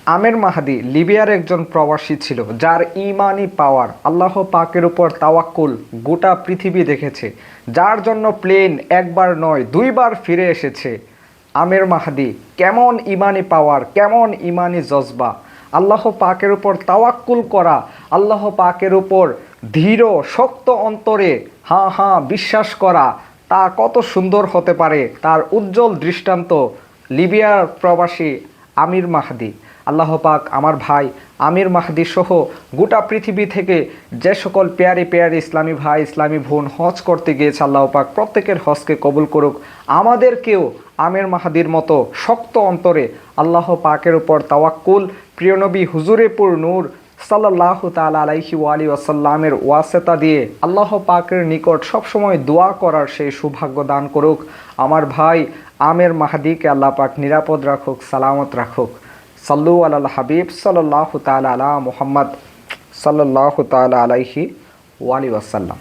আমের মাহাদি লিবিয়ার একজন প্রবাসী ছিল, যার ইমানি পাওয়ার, আল্লাহ পাকের উপর তাওয়াক্কুল গোটা পৃথিবী দেখেছে, যার জন্য প্লেন একবার নয় দুইবার ফিরে এসেছে। আমের মাহাদি কেমন ইমানি পাওয়ার, কেমন ইমানি জজবা! আল্লাহ পাকের উপর তাওয়াক্কুল করা, আল্লাহ পাকের উপর দৃঢ় শক্ত অন্তরে হাঁ হাঁ বিশ্বাস করা, তা কত সুন্দর হতে পারে তার উজ্জ্বল দৃষ্টান্ত লিবিয়ার প্রবাসী আমির মাহদি। আল্লাহ পাক আমার ভাই আমির মাহদি সহ গোটা পৃথিবী থেকে যে সকল পেয়ারি পেয়ারি ইসলামী ভাই ইসলামী বোন হজ করতে গিয়েছে, আল্লাহ পাক প্রত্যেকের হজকে কবুল করুক। আমাদেরকেও আমির মাহদির মতো শক্ত অন্তরে আল্লাহ পাকের উপর তাওয়াক্কুল, প্রিয় নবী হুজুরে পুর নূর সাল্লাল্লাহু তাআলা আলাইহি ওয়ালি ওয়াসাল্লামের ওয়াসিতা দিয়ে আল্লাহ পাকের নিকট সবসময় দোয়া করার সেই সৌভাগ্য দান করুক। আমার ভাই আমের মাহদিকে আল্লাহ পাক নিরাপদ রাখুক, সালামত রাখুক। সাল্লু আলাল হাবিব সাল্লাল্লাহু তাআলা আলা মুহাম্মদ সাল্লাল্লাহু তাআলা আলাইহি ওয়ালি ওয়াসাল্লাম।